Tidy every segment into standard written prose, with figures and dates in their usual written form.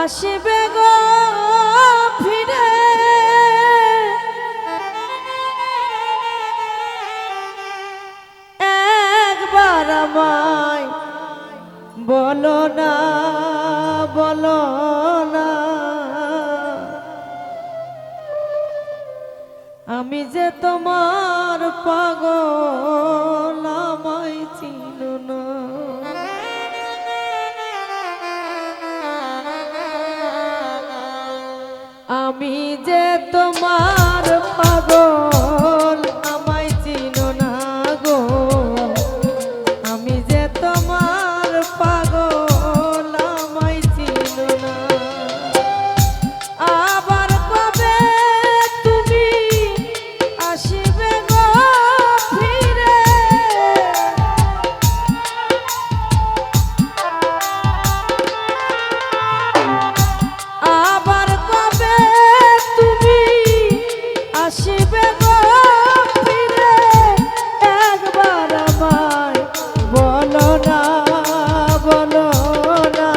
আসবে গো ফিরে একবার আমায় বলো না বলো না আমি যে তোমার পাগল আমায় চিনো না আমি যে তোমার পাগল আমায় চিনো না গো আমি যে তোমার পাগল আমায় চিনো না আবার কবে তুমি আসবে গো ফিরে আবার কবে তুমি আসবে গো ফিরে একবার আমায় বলো না বলো না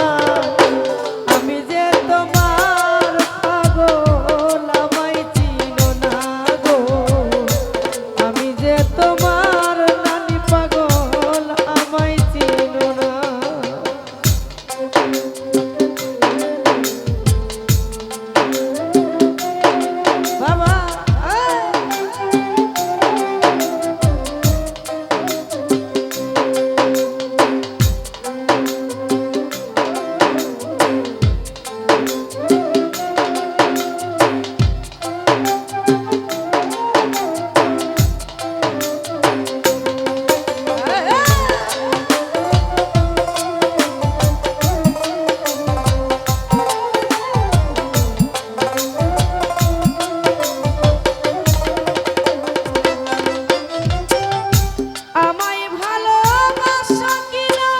আমি যে তোমার পাগল আমায় চিনো না গো আমি যে তোমার নানি পাগল আমায় চিনো না বাবা আমায় ভালোবাসো কিনা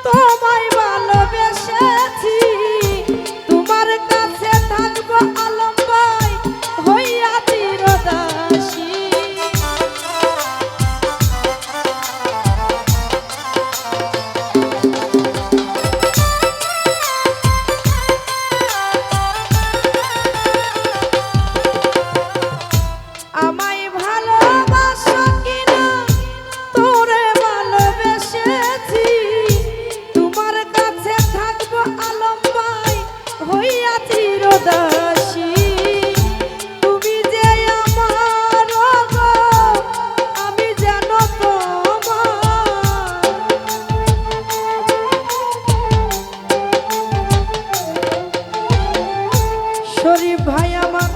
তোমায় ভালোবেসেছি তোমার কাছে থাকবো আলম ভাই হইয়া চিরদাসী আমায় ভালোবাসো কিনা তোরে ভালোবেসেছি তোমার কাছে থাকবো আলম ভাই হইয়া চিরদাসী তুমি যে আমার গো আমি যেন তোমার শরীফ ভাই আমার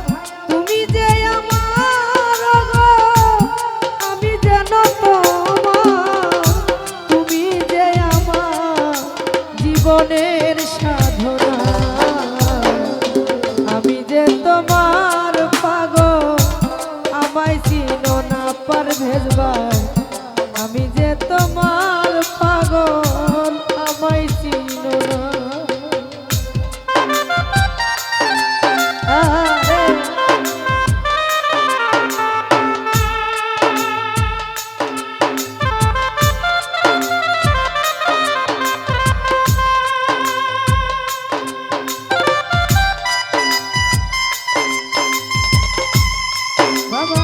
তুমি যে আমার গো আমি যেন তোমার তুমি যে আমার জীবনের সাধনা আমি যে তোমার পাগল আমায় চিনো না পারভেজ ভাই আমি যে তোমার পাগল আমায় চিনো না বাবা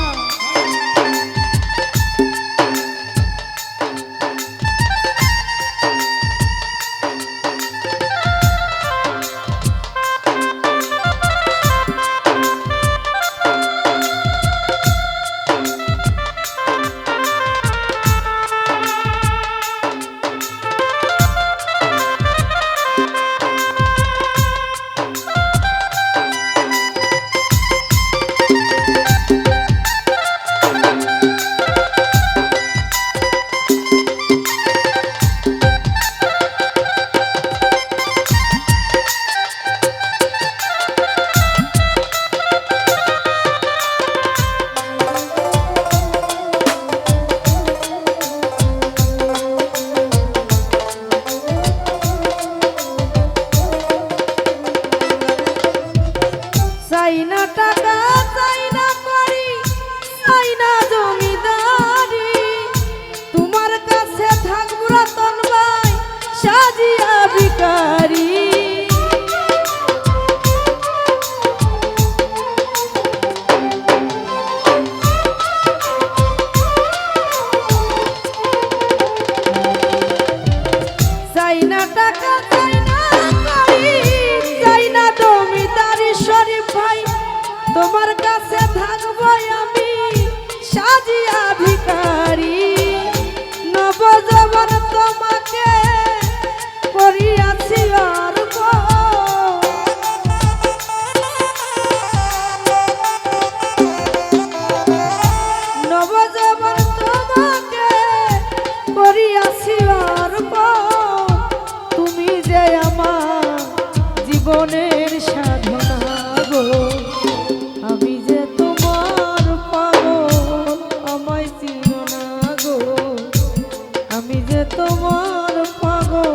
তোমার পাগল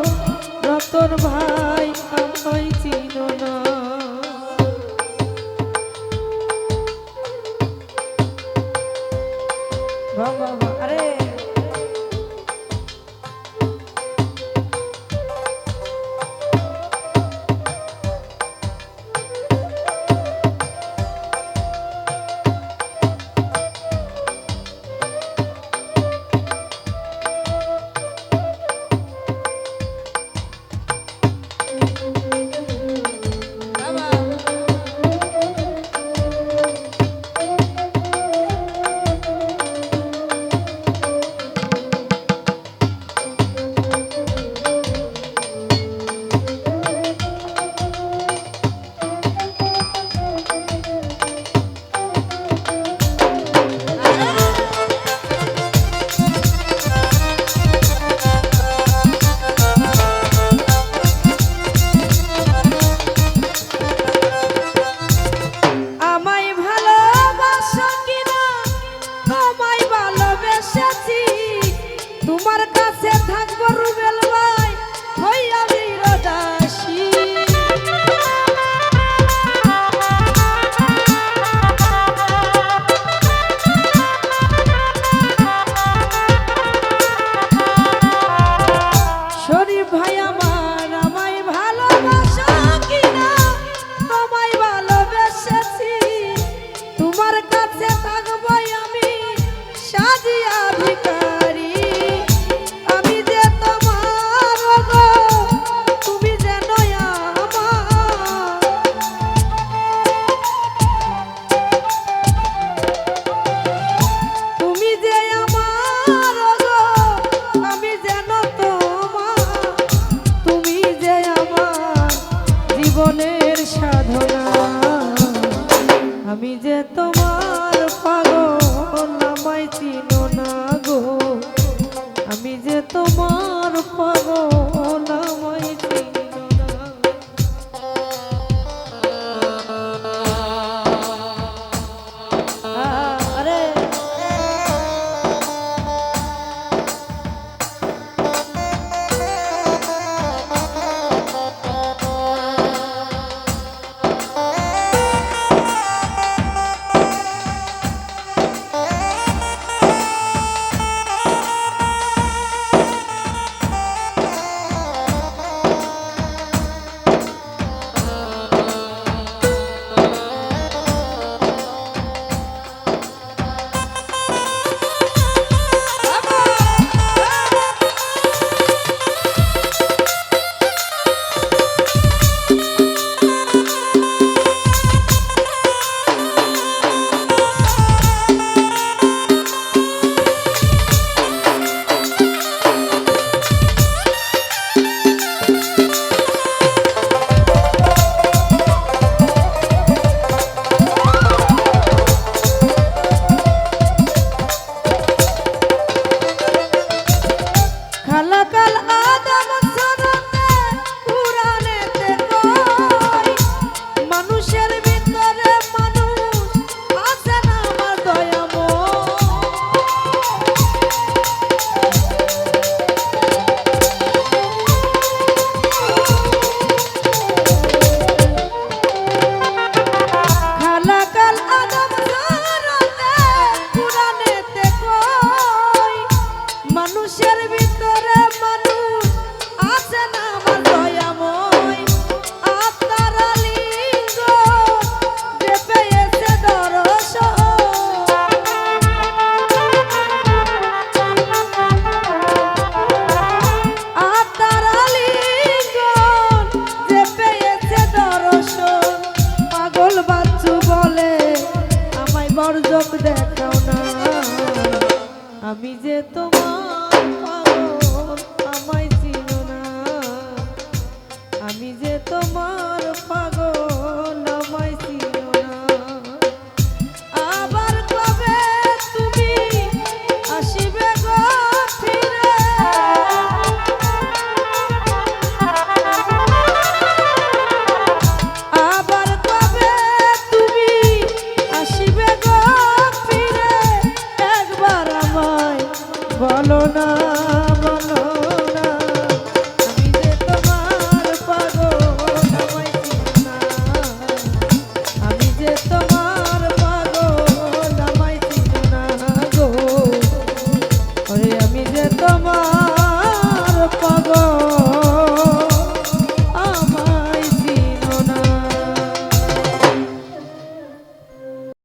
রতন ভাই আমায় চিনো না। বাবা আরে তোমার কাছে থাকবো রুবেল ভাই হইয়া বীরদাসী। শরীফ ভাই আমার আমায় ভালোবাসো কিনা তোমায় ভালোবেসেছি তোমার কাছে থাকবো আমি সাজিয়া ভিখারি। জীবনের সাধনা আমি যে তোমার পাগল আমায় চিনো না গো আমি যে তোমার পাগল আমায় চিনো না। আরে বরজক দেখাও না আমি যে তোমার পাগল আমায় চিনো না আমি যে তোমার পাগল আমায় চিনো না। আবার কবে তুমি আসিবে গো ফিরে আবার কবে তুমি আসিবে গো ফিরে একবার আমায় বলো না বলো